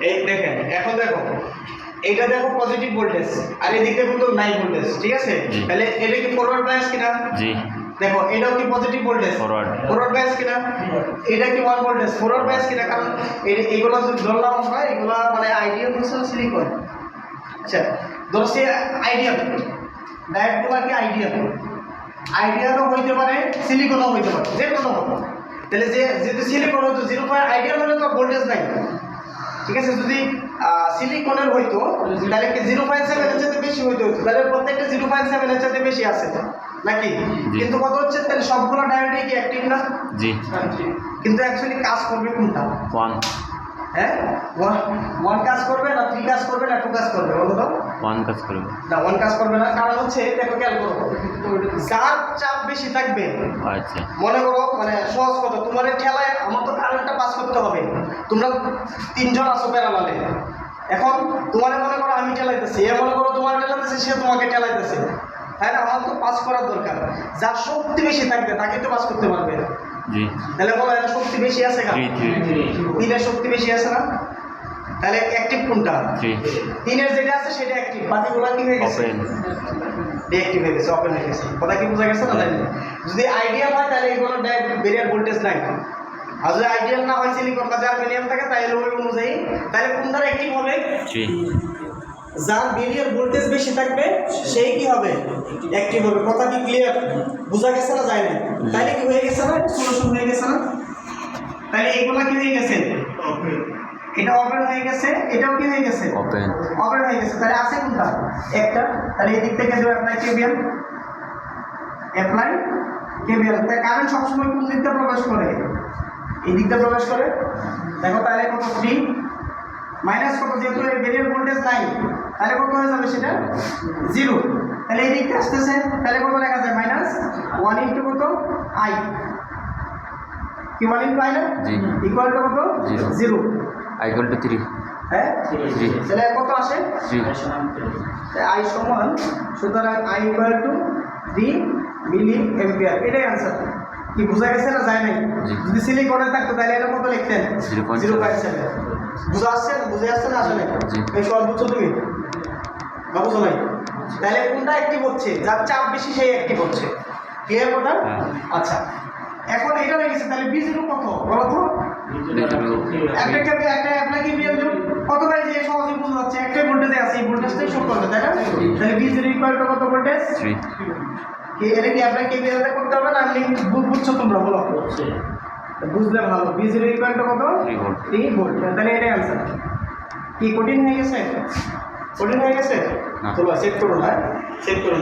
এই দেখেন এখন দেখো এইটা দেখো পজিটিভ ভোল্টেজ আর এদিকে কিন্তু নাই ভোল্টেজ, ঠিক আছে? তাহলে এটা কি ফরওয়ার্ড বায়াস কিনা? জি। দেখো এটাও কি পজিটিভ ভোল্টেজ? ফরওয়ার্ড বায়াস কিনা? এটা কি 1 ভোল্টেজ? ফরওয়ার্ড বায়াস কিনা? কারণ এইগুলো যদি ধরলাম আমরা এগুলা মানে আইডিয়াল হচ্ছে সিলিকন। আচ্ছা ধরো সে আইডিয়াল, ডায়োডগুলো কি আইডিয়ালও হইতে পারে, সিলিকনও হইতে পারে, যে কোনো হবে। তাহলে যেহেতু সিলিকন হতো 0 আইডিয়াল হলে তো ভোল্টেজ নাই, ঠিক আছে? যদি সিলিকনের হইতো তাহলে কি 0.7 এর চেয়ে বেশি হইতো, তাহলে প্রত্যেকটা 0.7 এর চেয়ে বেশি আছে নাকি? কিন্তু কত হচ্ছে তাহলে সবগুলো ডায়োডই কি অ্যাক্টিভ না? জি। কিন্তু অ্যাকচুয়ালি কাজ করবে কোনটা? 1। হ্যাঁ 1 কাজ করবে না 3 কাজ করবে না 2 কাজ করবে? বলো তো। 1 কাজ করবে না 1 কাজ করবে না, কারণ হচ্ছে দেখো খেয়াল করো, যার চাপ বেশি থাকবে, আচ্ছা মনে করো মানে সহজ কথা, তোমার ঠেলায় আমার তো কারেন্টটা পাস করতে হবে, তোমরা 3 জন আছো প্যারালালে, এখন তোমার মনে করো আমি ঠেলাইতেছি, এ মনে করো তোমার ঠেলাইতেছে, সে তোমাকে ঠেলাইতেছে, তাই না? আমার তো পাস করার দরকার, যার শক্তি বেশি থাকবে তাকে তো পাস করতে পারবে। জি। তাহলে বলো এর শক্তি বেশি আছে না? 3 এর শক্তি বেশি আছে না? তাহলে অ্যাক্টিভ কোনটা? 3 এর যেটা আছে সেটা অ্যাক্টিভ, বাকিগুলো কি হয়ে গেছে? ডিঅ্যাক্টিভ হয়ে গেছে, ওপেন হয়ে গেছে। কথা কি বোঝা গেছে না? যদি আইডিয়াল হয় তাহলে এগুলো ব্যারিয়ার ভোল্টেজ নাই, আর যদি আইডিয়াল না হয় সিলিকন বা জার্মেনিয়াম থাকে তাহলে ওই অনুযায়ী তাহলে কোনটা অ্যাক্টিভ হবে? যার ব্যারিয়ার ভোল্টেজ বেশি থাকবে সেই কি হবে? অ্যাক্টিভ হবে। কথা কি ক্লিয়ার? বোঝা গেছে না? যায় না? তাহলে কি হয়ে গেছে না? সলিউশন হয়ে গেছে না? তাহলে এগুলো কি হয়ে গেছে? এটা ওপেন হয়ে গেছে, এটাও কি হয়ে গেছে? ওপেন হয়ে গেছে। তাহলে আছে কোনটা? একটা। তাহলে এই দিক থেকে দেব অ্যাপ্লাই কেবিএল। তাই কারেন্ট সবসময় কোন দিকটা প্রবেশ করে? এই দিকটা প্রবেশ করে। দেখো তাহলে কত? 3 মাইনাস কত? যেহেতু এই ব্যারিয়ার ভোল্টেজ নাই তাহলে কত হয়ে যাবে সেটা? 0। তাহলে এই দিকটা আসতেছে, তাহলে কত লেখা যায়? -1 ইনটু কত? I কি 1 ইনটু I না? ইকুয়াল টু কত? 0। I equal to 3। হ্যাঁ 3। তাহলে কত আসে? 3। I সমান, সুতরাং I equal to 3 milliampere. এটাই आंसर। কি বোঝা গেছে না? যায় নাই? যদি সিলিকনে থাকতো তাহলে এটা কত লিখতেন? 0.7। বুঝা আসছে না? বুঝে আসছে না? আসলে এই সব বুঝছো তুমি? না বুঝো নাই? তাহলে কোনটা অ্যাক্টিভ হচ্ছে? যার চাপ বেশি সেই অ্যাক্টিভ হচ্ছে। ক্লিয়ার কথা? আচ্ছা এখন এটা হয়ে গেছে, তাহলে B0 কত বলো তো? একটা অ্যাপ্লাই কেবিএল কত ভাই? যে সহজে বোঝা যাচ্ছে, একটা ভোল্টেজে আছে, এই ভোল্টেজটাই শো করবে, তাই না? তাহলে B0 ইকুয়াল টু কত ভোল্টেজ? 3। কি এটা কি অ্যাপ্লাই কেবিএল তে করতে হবে না? আমি বুঝছো তোমরা? বলো বুঝলে ভালো। B0 ইকুয়াল টু কত? 3 ভোল্ট। তাহলে এটাই आंसर। কি কঠিন হয়ে গেছে? কঠিন হয়ে গেছে? চলো চেক করো না, চেক করো।